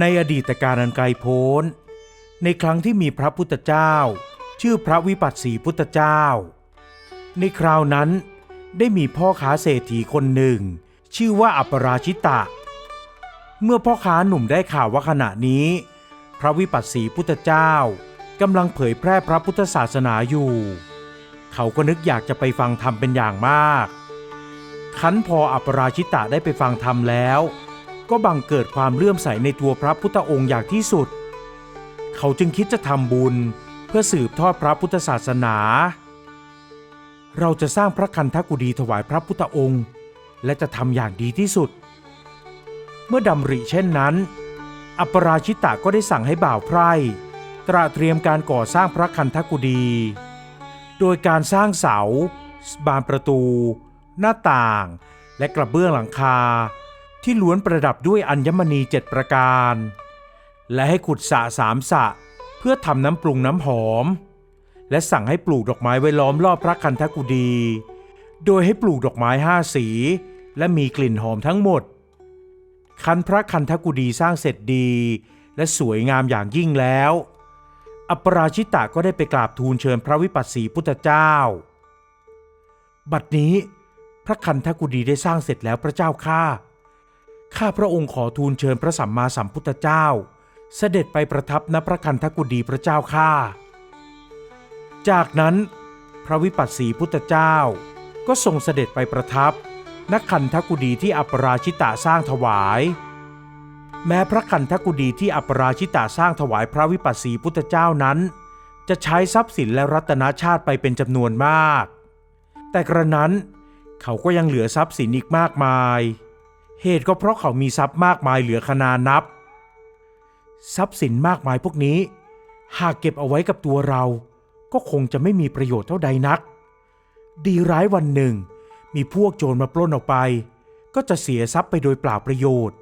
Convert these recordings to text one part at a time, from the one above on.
ในอดีตการอันไกลโพ้นในครั้งที่มีพระพุทธเจ้าชื่อพระวิปัสสีพุทธเจ้าในคราวนั้นได้มีพ่อค้าเศรษฐีคนหนึ่งชื่อว่าอัปราชิตะเมื่อพ่อค้าหนุ่มได้ข่าวว่าขณะนี้พระวิปัสสีพุทธเจ้ากำลังเผยแพร่พระพุทธศาสนาอยู่เขาก็นึกอยากจะไปฟังธรรมเป็นอย่างมากคันพออัปราชิตะได้ไปฟังธรรมแล้วก็บังเกิดความเลื่อมใสในตัวพระพุทธองค์อย่างที่สุดเขาจึงคิดจะทำบุญเพื่อสืบทอดพระพุทธศาสนาเราจะสร้างพระคันธกุฎีถวายพระพุทธองค์และจะทำอย่างดีที่สุดเมื่อดำริเช่นนั้นอัปราชิตะก็ได้สั่งให้บ่าวไพร่ตระเตรียมการก่อสร้างพระคันธกุฎีโดยการสร้างเสาบานประตูหน้าต่างและกระเบื้องหลังคาที่ล้วนประดับด้วยอัญมณี7ประการและให้ขุดสระ3สระเพื่อทำน้ำปรุงน้ำหอมและสั่งให้ปลูกดอกไม้ไว้ล้อมรอบพระคันธกุฎีโดยให้ปลูกดอกไม้5สีและมีกลิ่นหอมทั้งหมดคันพระคันธกุฎีสร้างเสร็จดีและสวยงามอย่างยิ่งแล้วอัปราชิตะก็ได้ไปกราบทูลเชิญพระวิปัสสีพุทธเจ้าบัดนี้พระคันธกุฎีได้สร้างเสร็จแล้วพระเจ้าข้าพระองค์ขอทูลเชิญพระสัมมาสัมพุทธเจ้าเสด็จไปประทับณพระคันธกุฎีพระเจ้าข้าจากนั้นพระวิปัสสีพุทธเจ้าก็ทรงเสด็จไปประทับณคันธกุฎีที่อัปราชิตะสร้างถวายแม้พระคันธกุฎีที่อัปราชิตะสร้างถวายพระวิปัสสีพุทธเจ้านั้นจะใช้ทรัพย์สินและรัตนชาติไปเป็นจำนวนมากแต่กระนั้นเขาก็ยังเหลือทรัพย์สินอีกมากมายเหตุก็เพราะเขามีทรัพย์มากมายเหลือขนานับทรัพย์สินมากมายพวกนี้หากเก็บเอาไว้กับตัวเราก็คงจะไม่มีประโยชน์เท่าใดนักดีร้ายวันหนึ่งมีพวกโจรมาปล้นออกไปก็จะเสียทรัพย์ไปโดยเปล่าประโยชน์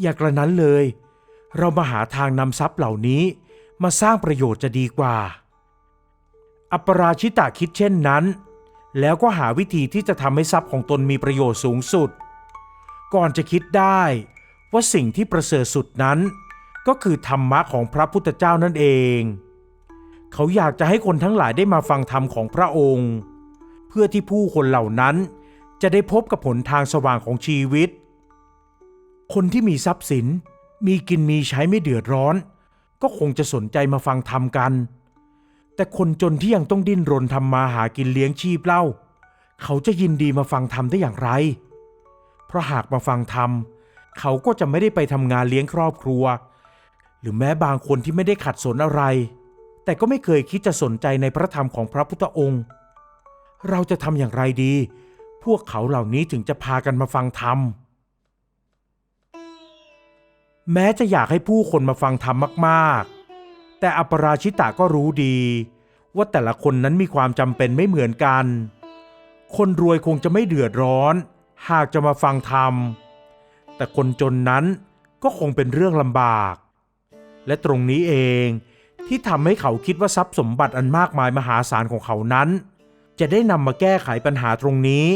อย่ากระนั้นเลยเรามาหาทางนำทรัพย์เหล่านี้มาสร้างประโยชน์จะดีกว่าอัปราชิตะคิดเช่นนั้นแล้วก็หาวิธีที่จะทำให้ทรัพย์ของตนมีประโยชน์สูงสุดก่อนจะคิดได้ว่าสิ่งที่ประเสริฐสุดนั้นก็คือธรรมะของพระพุทธเจ้านั่นเองเขาอยากจะให้คนทั้งหลายได้มาฟังธรรมของพระองค์เพื่อที่ผู้คนเหล่านั้นจะได้พบกับหนทางสว่างของชีวิตคนที่มีทรัพย์สินมีกินมีใช้ไม่เดือดร้อนก็คงจะสนใจมาฟังธรรมกันแต่คนจนที่ยังต้องดิ้นรนทำมาหากินเลี้ยงชีพเล่าเขาจะยินดีมาฟังธรรมได้อย่างไรเพราะหากมาฟังธรรมเขาก็จะไม่ได้ไปทำงานเลี้ยงครอบครัวหรือแม้บางคนที่ไม่ได้ขัดสนอะไรแต่ก็ไม่เคยคิดจะสนใจในพระธรรมของพระพุทธองค์เราจะทำอย่างไรดีพวกเขาเหล่านี้ถึงจะพากันมาฟังธรรมแม้จะอยากให้ผู้คนมาฟังธรรมมากๆแต่อัปราชิตะก็รู้ดีว่าแต่ละคนนั้นมีความจำเป็นไม่เหมือนกันคนรวยคงจะไม่เดือดร้อนหากจะมาฟังธรรมแต่คนจนนั้นก็คงเป็นเรื่องลำบากและตรงนี้เองที่ทำให้เขาคิดว่าทรัพย์สมบัติอันมากมายมหาศาลของเขานั้นจะได้นำมาแก้ไขปัญหาตรงนี้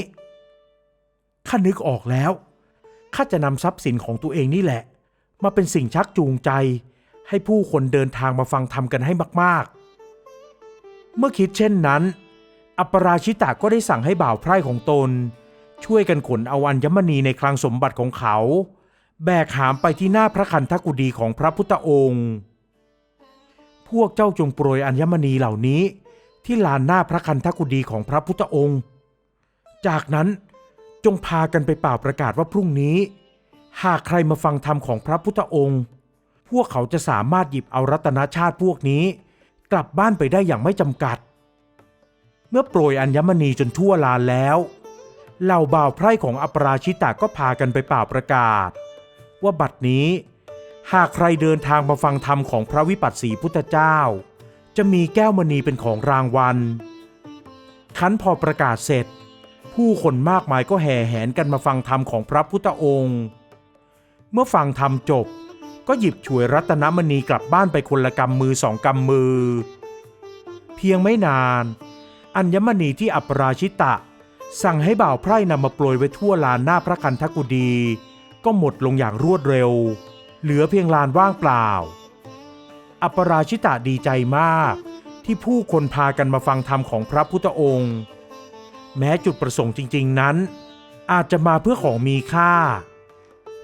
ข้านึกออกแล้วข้าจะนำทรัพย์สินของตัวเองนี่แหละมาเป็นสิ่งชักจูงใจให้ผู้คนเดินทางมาฟังธรรมกันให้มากๆเมื่อคิดเช่นนั้นอัปราชิตะก็ได้สั่งให้บ่าวไพร่ของตนช่วยกันขนเอาอัญมณีในคลังสมบัติของเขาแบกหามไปที่หน้าพระคันธกุฎีของพระพุทธองค์พวกเจ้าจงโปรยอัญมณีเหล่านี้ที่ลานหน้าพระคันธกุฎีของพระพุทธองค์จากนั้นจงพากันไปเป่าประกาศว่าพรุ่งนี้หากใครมาฟังธรรมของพระพุทธองค์พวกเขาจะสามารถหยิบเอารัตนชาติพวกนี้กลับบ้านไปได้อย่างไม่จำกัดเมื่อโปรยอัญมณีจนทั่วลานแล้วเหล่าบ่าวไพร่ของอัปราชิตะก็พากันไปเป่าประกาศว่าบัดนี้หากใครเดินทางมาฟังธรรมของพระวิปัสสีพุทธเจ้าจะมีแก้วมณีเป็นของรางวัลคันพอประกาศเสร็จผู้คนมากมายก็แห่แหนกันมาฟังธรรมของพระพุทธองค์เมื่อฟังธรรมจบก็หยิบฉวยรัตนมณีกลับบ้านไปคนละกำมือ2กำมือเพียงไม่นานอัญมณีที่อัปราชิตะสั่งให้บ่าวไพร่นำมาโปรยไว้ทั่วลานหน้าพระคันธกุฎีก็หมดลงอย่างรวดเร็ว เหลือเพียงลานว่างเปล่าอัปราชิตะดีใจมากที่ผู้คนพากันมาฟังธรรมของพระพุทธองค์แม้จุดประสงค์จริงๆนั้นอาจจะมาเพื่อของมีค่า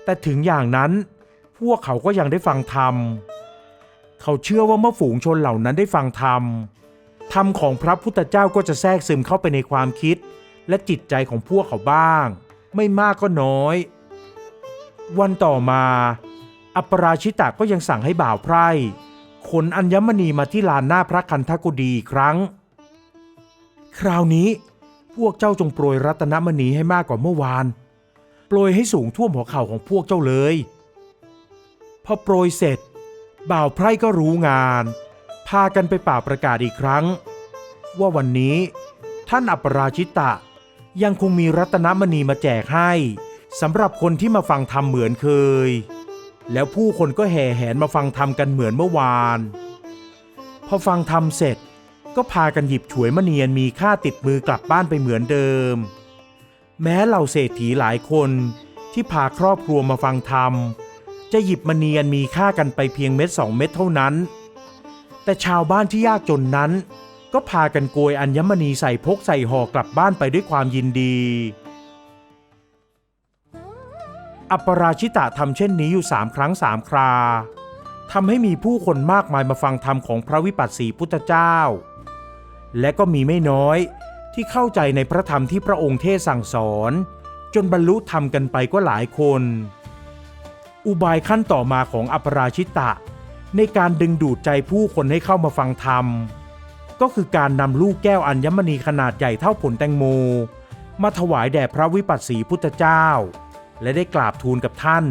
แต่ถึงอย่างนั้นพวกเขาก็ยังได้ฟังธรรมเขาเชื่อว่าเมื่อฝูงชนเหล่านั้นได้ฟังธรรมของพระพุทธเจ้าก็จะแทรกซึมเข้าไปในความคิดและจิตใจของพวกเขาบ้างไม่มากก็น้อยวันต่อมาอัปราชิตะก็ยังสั่งให้บ่าวไพร่ขนอัญมณีมาที่ลานหน้าพระคันธกุฎีอีกครั้งคราวนี้พวกเจ้าจงโปรยรัตนมณีให้มากกว่าเมื่อวานโปรยให้สูงท่วมหัวเข่าของพวกเจ้าเลยพอโปรยเสร็จบ่าวไพร่ก็รู้งานพากันไปป่าประกาศอีกครั้งว่าวันนี้ท่านอัปราชิตะยังคงมีรัตนมณีมาแจกให้สำหรับคนที่มาฟังธรรมเหมือนเคยแล้วผู้คนก็แห่แหนมาฟังธรรมกันเหมือนเมื่อวานพอฟังธรรมเสร็จก็พากันหยิบฉวยมณีอันมีค่าติดมือกลับบ้านไปเหมือนเดิมแม้เหล่าเศรษฐีหลายคนที่พาครอบครัวมาฟังธรรมจะหยิบมณีอันมีค่ากันไปเพียงเม็ด2 เม็ดเท่านั้นแต่ชาวบ้านที่ยากจนนั้นก็พากันโกยอัญมณีใส่พกใส่ห่อกลับบ้านไปด้วยความยินดีอัปราชิตะทำเช่นนี้อยู่3 ครั้ง 3 คราทำให้มีผู้คนมากมายมาฟังธรรมของพระวิปัสสีพุทธเจ้าและก็มีไม่น้อยที่เข้าใจในพระธรรมที่พระองค์เทศสั่งสอนจนบรรลุธรรมกันไปก็หลายคนอุบายขั้นต่อมาของอัปราชิตะในการดึงดูดใจผู้คนให้เข้ามาฟังธรรมก็คือการนำลูกแก้วอัญมณีขนาดใหญ่เท่าผลแตงโมมาถวายแด่พระวิปัสสีพุทธเจ้าและได้กราบทูลกับท่าน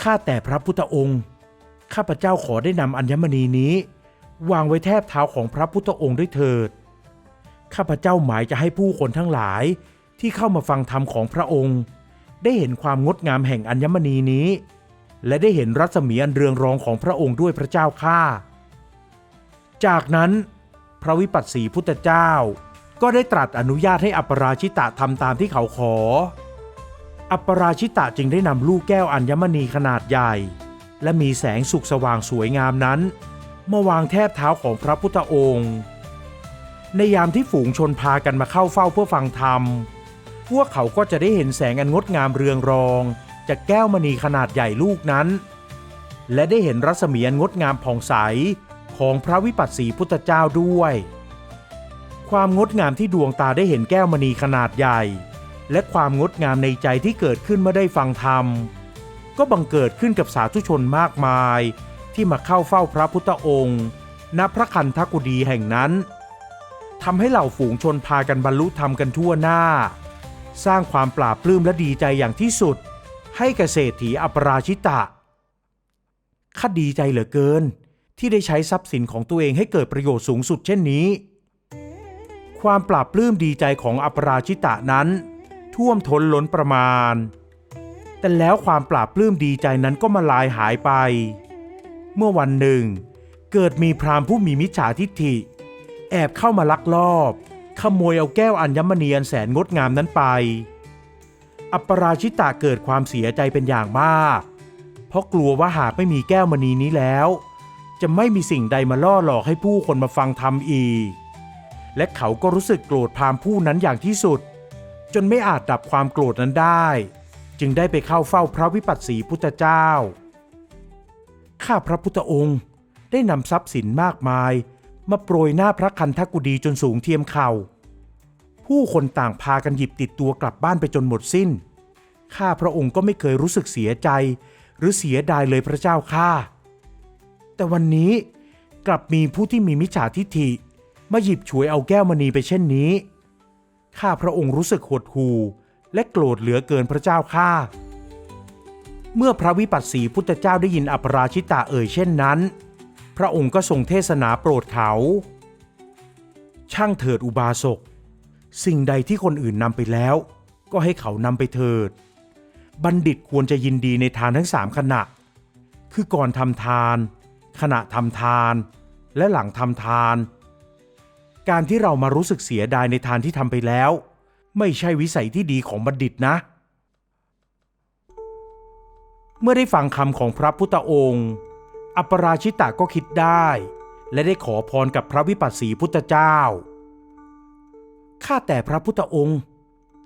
ข้าแต่พระพุทธองค์ข้าพเจ้าขอได้นำอัญมณีนี้วางไว้แทบเท้าของพระพุทธองค์ด้วยเถิดข้าพเจ้าหมายจะให้ผู้คนทั้งหลายที่เข้ามาฟังธรรมของพระองค์ได้เห็นความงดงามแห่งอัญมณีนี้และได้เห็นรัศมีอันเรืองรองของพระองค์ด้วยพระเจ้าข้าจากนั้นพระวิปัสสีพุทธเจ้าก็ได้ตรัสอนุญาตให้อัปราชิตะทำตามที่เขาขออัปราชิตะจึงได้นำลูกแก้วอัญมณีขนาดใหญ่และมีแสงสุกสว่างสวยงามนั้นมาวางแทบเท้าของพระพุทธองค์ในยามที่ฝูงชนพากันมาเข้าเฝ้าเพื่อฟังธรรมพวกเขาก็จะได้เห็นแสงอันงดงามเรืองรองจากแก้วมณีขนาดใหญ่ลูกนั้นและได้เห็นรัศมีอันงดงามผ่องใสของพระวิปัสสีพุทธเจ้าด้วยความงดงามที่ดวงตาได้เห็นแก้วมณีขนาดใหญ่และความงดงามในใจที่เกิดขึ้นเมื่อได้ฟังธรรมก็บังเกิดขึ้นกับสาธุชนมากมายที่มาเข้าเฝ้าพระพุทธองค์ณพระคันธกุฎีแห่งนั้นทำให้เหล่าฝูงชนพากันบรรลุธรรมกันทั่วหน้าสร้างความปลาบปลื้มและดีใจอย่างที่สุดให้แก่เศรษฐีอัปราชิตะข้าดีใจเหลือเกินที่ได้ใช้ทรัพย์สินของตัวเองให้เกิดประโยชน์สูงสุดเช่นนี้ความปลาบปลื้มดีใจของอัปราชิตะนั้นท่วมท้นล้นประมาณแต่แล้วความปลาบปลื้มดีใจนั้นก็มาลายหายไปเมื่อวันหนึ่งเกิดมีพราหมณ์ผู้มีมิจฉาทิฏฐิแอบเข้ามาลักลอบขโมยเอาแก้วอัญมณีอันแสนงดงามนั้นไปอัปราชิตะเกิดความเสียใจเป็นอย่างมากเพราะกลัวว่าหากไม่มีแก้วมณีนี้แล้วจะไม่มีสิ่งใดมาล่อหลอกให้ผู้คนมาฟังธรรมอีกและเขาก็รู้สึกโกรธพราหมณ์ผู้นั้นอย่างที่สุดจนไม่อาจดับความโกรธนั้นได้จึงได้ไปเข้าเฝ้าพระวิปัสสีพุทธเจ้าข้าพระพุทธองค์ได้นำทรัพย์สินมากมายมาโปรยหน้าพระคันธกุฎีจนสูงเทียมเข่าผู้คนต่างพากันหยิบติดตัวกลับบ้านไปจนหมดสิ้นข้าพระองค์ก็ไม่เคยรู้สึกเสียใจหรือเสียดายเลยพระเจ้าข้าแต่วันนี้กลับมีผู้ที่มีมิจฉาทิฏฐิมาหยิบฉวยเอาแก้วมณีไปเช่นนี้ข้าพระองค์รู้สึกหดหู่และโกรธเหลือเกินพระเจ้าข้าเมื่อพระวิปัสสีพุทธเจ้าได้ยินอัปราชิตะเอ่ยเช่นนั้นพระองค์ก็ทรงเทศนาโปรดเขาช่างเถิดอุบาสกสิ่งใดที่คนอื่นนำไปแล้วก็ให้เขานำไปเถิดบัณฑิตควรจะยินดีในทานทั้ง3ขณะคือก่อนทำทานขณะทำทานและหลังทำทานการที่เรามารู้สึกเสียดายในทานที่ทำไปแล้วไม่ใช่วิสัยที่ดีของบัณฑิตนะ เมื่อได้ฟังคำของพระพุทธองค์อัปราชิตะก็คิดได้และได้ขอพรกับพระวิปัสสีพุทธเจ้าข้าแต่พระพุทธองค์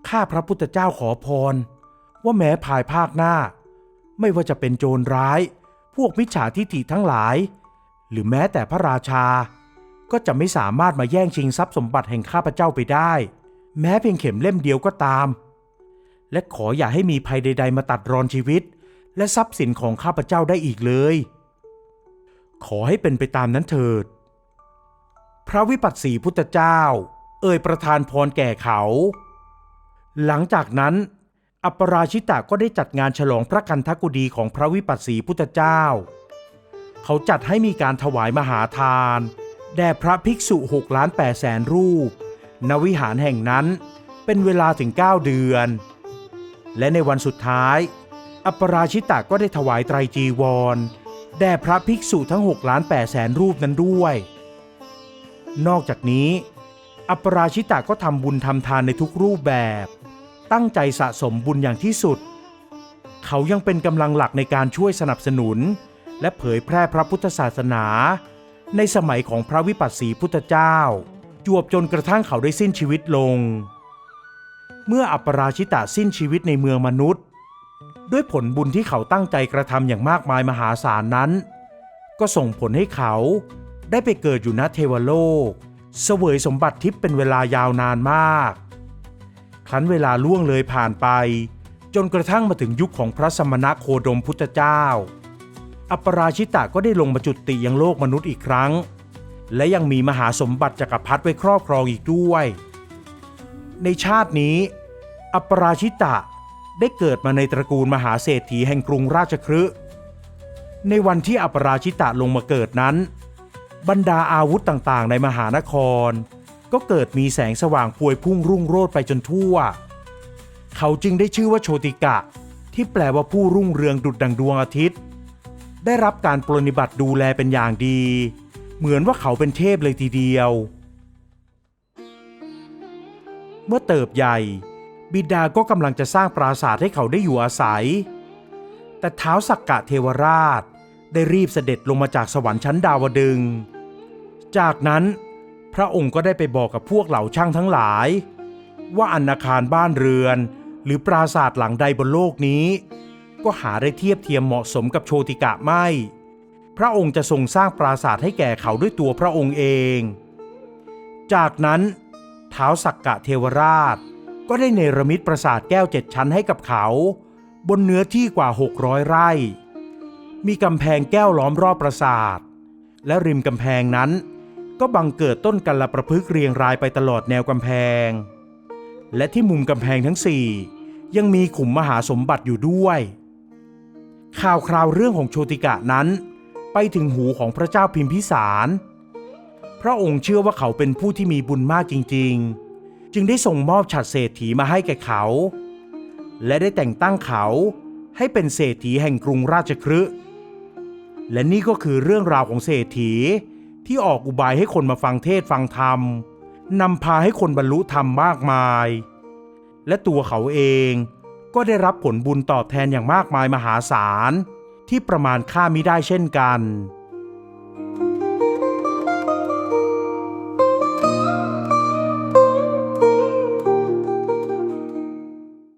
ข้าพระพุทธเจ้าขอพรว่าแม้ภายภาคหน้าไม่ว่าจะเป็นโจรร้ายพวกมิจฉาทิฐิทั้งหลายหรือแม้แต่พระราชาก็จะไม่สามารถมาแย่งชิงทรัพย์สมบัติแห่งข้าพเจ้าไปได้แม้เพียงเข็มเล่มเดียวก็ตามและขออย่าให้มีภัยใดๆมาตัดรอนชีวิตและทรัพย์สินของข้าพเจ้าได้อีกเลยขอให้เป็นไปตามนั้นเถิดพระวิปัสสีพุทธเจ้าเอ่ยประทานพรแก่เขาหลังจากนั้นอัปราชิตะก็ได้จัดงานฉลองพระกันทกุฎีของพระวิปัสสีพุทธเจ้าเขาจัดให้มีการถวายมหาทานแด่พระภิกษุ6,800,000 รูปณวิหารแห่งนั้นเป็นเวลาถึง9 เดือนและในวันสุดท้ายอัปราชิตะก็ได้ถวายไตรจีวรแด่พระภิกษุทั้ง6,800,000 รูปนั้นด้วยนอกจากนี้อัปราชิตะก็ทำบุญทำทานในทุกรูปแบบตั้งใจสะสมบุญอย่างที่สุดเขายังเป็นกำลังหลักในการช่วยสนับสนุนและเผยแพร่พระพุทธศาสนาในสมัยของพระวิปัสสีพุทธเจ้าจวบจนกระทั่งเขาได้สิ้นชีวิตลงเมื่ออัปราชิตะสิ้นชีวิตในเมืองมนุษย์ด้วยผลบุญที่เขาตั้งใจกระทำอย่างมากมายมหาศาลนั้นก็ส่งผลให้เขาได้ไปเกิดอยู่ณเทวโลกเสวยสมบัติทิพย์เป็นเวลายาวนานมากครั้นเวลาล่วงเลยผ่านไปจนกระทั่งมาถึงยุคของพระสมณโคดมพุทธเจ้าอัปราชิตะก็ได้ลงมาจุติยังโลกมนุษย์อีกครั้งและยังมีมหาสมบัติจักรพรรดิไว้ครอบครองอีกด้วยในชาตินี้อัปราชิตะได้เกิดมาในตระกูลมหาเศรษฐีแห่งกรุงราชคฤห์ในวันที่อัปราชิตะลงมาเกิดนั้นบรรดาอาวุธต่างๆในมหานครก็เกิดมีแสงสว่างพวยพุ่งรุ่งโรจน์ไปจนทั่วเขาจึงได้ชื่อว่าโชติกะที่แปลว่าผู้รุ่งเรืองดุจดังดวงอาทิตย์ได้รับการปรนนิบัติดูแลเป็นอย่างดีเหมือนว่าเขาเป็นเทพเลยทีเดียวเมื่อเติบใหญ่บิดาก็กำลังจะสร้างปราสาทให้เขาได้อยู่อาศัยแต่ท้าวสักกะเทวราชได้รีบเสด็จลงมาจากสวรรค์ชั้นดาวดึงส์จากนั้นพระองค์ก็ได้ไปบอกกับพวกเหล่าช่างทั้งหลายว่าอาคารบ้านเรือนหรือปราสาทหลังใดบนโลกนี้ก็หาได้เทียบเทียมเหมาะสมกับโชติกะไม่พระองค์จะทรงสร้างปราสาทให้แก่เขาด้วยตัวพระองค์เองจากนั้นท้าวสักกะเทวราชก็ได้เนรมิตปราสาทแก้ว7 ชั้นให้กับเขาบนเนื้อที่กว่า600 ไร่มีกำแพงแก้วล้อมรอบปราสาทและริมกำแพงนั้นก็บังเกิดต้นกัลประพฤกษ์เรียงรายไปตลอดแนวกำแพงและที่มุมกำแพงทั้ง4ยังมีขุมมหาสมบัติอยู่ด้วยข่าวคราวเรื่องของโชติกะนั้นไปถึงหูของพระเจ้าพิมพิสารพระองค์เชื่อว่าเขาเป็นผู้ที่มีบุญมากจริงๆจึงได้ส่งมอบฉัตรเศรษฐีมาให้แก่เขาและได้แต่งตั้งเขาให้เป็นเศรษฐีแห่งกรุงราชคฤห์และนี่ก็คือเรื่องราวของเศรษฐีที่ออกอุบายให้คนมาฟังเทศน์ฟังธรรมนำพาให้คนบรรลุธรรมมากมายและตัวเขาเองก็ได้รับผลบุญตอบแทนอย่างมากมายมหาศาลที่ประมาณค่ามิได้เช่นกัน